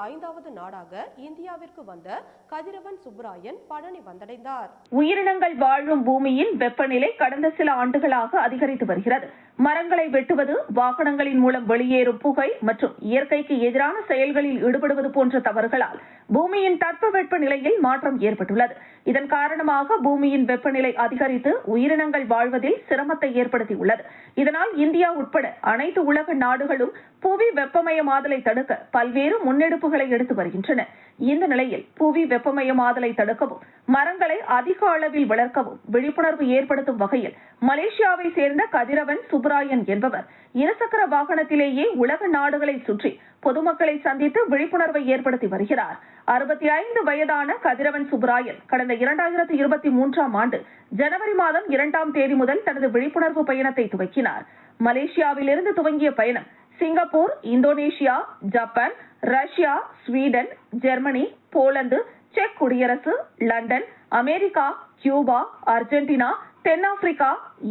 ஐந்தாவது நாடாக இந்தியாவிற்கு வந்த கதிரவன் சுப்ராயன் பழனி வந்தடைந்தார். உயிரினங்கள் வாழும் பூமியின் வெப்பநிலை கடந்த சில ஆண்டுகளாக அதிகரித்து வருகிறது. மரங்களை வெட்டுவது, வாகனங்களின் மூலம் வெளியேறும் புகை மற்றும் இயற்கைக்கு எதிரான செயல்களில் ஈடுபடுவது போன்ற தவறுகளால் பூமியின் தட்பவெப்ப நிலையில் மாற்றம் ஏற்பட்டுள்ளது. இதன் காரணமாக பூமியின் வெப்பநிலை அதிகரித்து உயிரினங்கள் வாழ்வதில் சிரமத்தை ஏற்படுத்தியுள்ளது. இதனால் இந்தியா உட்பட அனைத்து உலக நாடுகளும் புவி வெப்பமயமாதலை தடுக்க பல்வேறு முன்னெடுப்புகளை எடுத்து வருகின்றன. இந்த நிலையில் புவி வெப்பமயமாதலை தடுக்கவும், மரங்களை அதிக அளவில் வளர்க்கவும் விழிப்புணர்வு ஏற்படுத்தும் வகையில் மலேசியாவை சேர்ந்த கதிரவன் சுப்ராயன் என்பவர் இருசக்கர வாகனத்திலேயே உலக நாடுகளை சுற்றி பொதுமக்களை சந்தித்து விழிப்புணர்வை ஏற்படுத்தி வருகிறார். 65 வயதான கதிரவன் சுப்ராயன் கடந்த 2023ஆம் ஆண்டு ஜனவரி மாதம் 2ஆம் தேதி முதல் தனது விழிப்புணர்வு பயணத்தை துவக்கினார். மலேசியாவிலிருந்து துவங்கிய பயணம் Singapore, Indonesia, Japan, Russia, Sweden, Germany, Poland, check குடியரசு, லண்டன், அமெரிக்கா, கியூபா, அர்ஜென்டினா, தென்னாப்பிரிக்கா,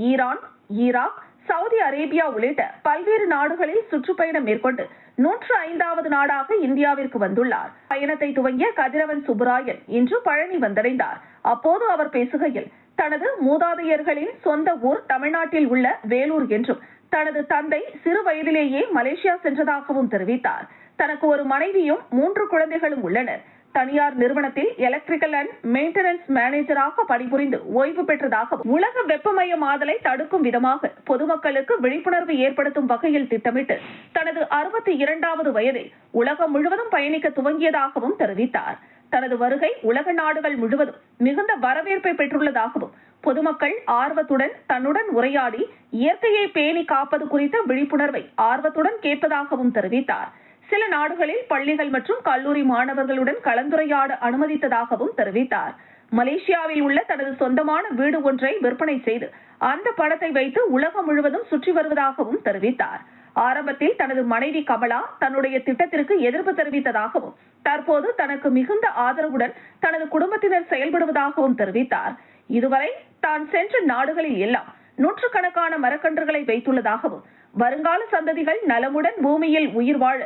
ஈரான், ஈராக், சவுதி அரேபியா உள்ளிட்ட பல்வேறு நாடுகளில் சுற்றுப்பயணம் மேற்கொண்டு 105வது நாடாக இந்தியாவிற்கு வந்துள்ளார். பயணத்தை துவங்கிய கதிரவன் சுப்ராயன் இன்று பழனி வந்தடைந்தார். அப்போது அவர் பேசுகையில், தனது மூதாதையர்களின் சொந்த ஊர் தமிழ்நாட்டில் உள்ள வேலூர் என்றும், தனது தந்தை சிறு வயதிலேயே மலேசியா சென்றதாகவும் தெரிவித்தார். தனக்கு ஒரு மனைவியும் 3 குழந்தைகளும் உள்ளனர். தனியார் நிறுவனத்தில் எலக்ட்ரிக்கல் அண்ட் மெயின்டெனன்ஸ் மேனேஜராக பணிபுரிந்து ஓய்வு பெற்றதாகவும், உலக வெப்பமயமாதலை தடுக்கும் விதமாக பொதுமக்களுக்கு விழிப்புணர்வு ஏற்படுத்தும் வகையில் திட்டமிட்டு தனது 62வது வயதில் உலகம் முழுவதும் பயணிக்க துவங்கியதாகவும் தெரிவித்தார். தனது வருகை உலக நாடுகள் முழுவதும் மிகுந்த வரவேற்பை பெற்றுள்ளதாகவும், பொதுமக்கள் ஆர்வத்துடன் தன்னுடன் உரையாடி இயற்கையை பேணி காப்பது குறித்த விழிப்புணர்வை ஆர்வத்துடன் கேட்பதாகவும் தெரிவித்தார். சில நாடுகளில் பள்ளிகள் மற்றும் கல்லூரி மாணவர்களுடன் கலந்துரையாட அனுமதித்ததாகவும் தெரிவித்தார். மலேசியாவில் உள்ள தனது சொந்தமான வீடு ஒன்றை விற்பனை செய்து அந்த பணத்தை வைத்து உலகம் முழுவதும் சுற்றி வருவதாகவும் தெரிவித்தார். ஆரம்பத்தில் தனது மனைவி கமலா தன்னுடைய திட்டத்திற்கு எதிர்ப்பு தெரிவித்ததாகவும், தற்போது தனக்கு மிகுந்த ஆதரவுடன் தனது குடும்பத்தினர் செயல்படுவதாகவும் தெரிவித்தார். இதுவரை தான் சென்ற நாடுகளில் எல்லாம் நூற்றுக்கணக்கான மரக்கன்றுகளை வைத்துள்ளதாகவும், வருங்கால சந்ததிகள் நலமுடன் பூமியில் உயிர் வாழ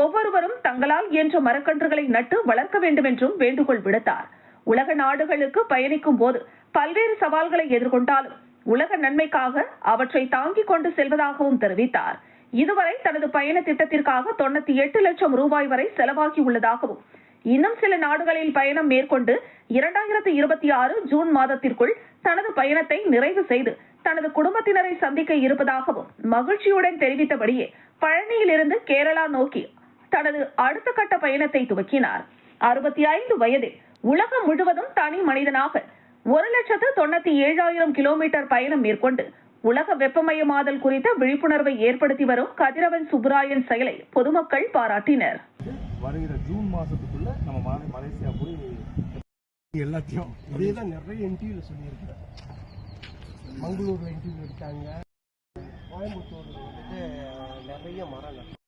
ஒவ்வொருவரும் தங்களால் இயன்ற மரக்கன்றுகளை நட்டு வளர்க்க வேண்டும் என்றும் வேண்டுகோள் விடுத்தார். உலக நாடுகளுக்கு பயணிக்கும் போது பல்வேறு சவால்களை எதிர்கொண்டாலும் உலக நன்மைக்காக அவற்றை தாங்கிக் கொண்டு செல்வதாகவும் தெரிவித்தார். இதுவரை தனது பயண திட்டத்திற்காக 98 லட்சம் ரூபாய் வரை செலவாகி உள்ளதாகவும், இன்னும் சில நாடுகளில் பயணம் மேற்கொண்டு 2026 ஜூன் மாதத்திற்குள் தனது பயணத்தை நிறைவு செய்து தனது குடும்பத்தினரை சந்திக்க இருப்பதாகவும் மகிழ்ச்சியுடன் தெரிவித்தபடியே பழனியிலிருந்து கேரளா நோக்கி தனது அடுத்த கட்ட பயணத்தை துவக்கினார். 65 வயதில் உலகம் முழுவதும் தனி மனிதனாக 1,97,000 கிலோமீட்டர் பயணம் மேற்கொண்டு உலக வெப்பமயமாதல் குறித்த விழிப்புணர்வை ஏற்படுத்தி வரும் கதிரவன் சுப்ராயன் செயலை பொதுமக்கள் பாராட்டினர். வருகிற ஜூன் மாசத்துக்குள்ள நம்ம மலேசியா போய் எல்லாத்தையும் இதேதான் நிறைய இன்டர்வியூல சொல்லியிருக்கிறேன். மங்களூர்ல இன்டர்வியூ எடுத்தாங்க, கோயம்புத்தூர்ல வந்துட்டு நிறைய மரம்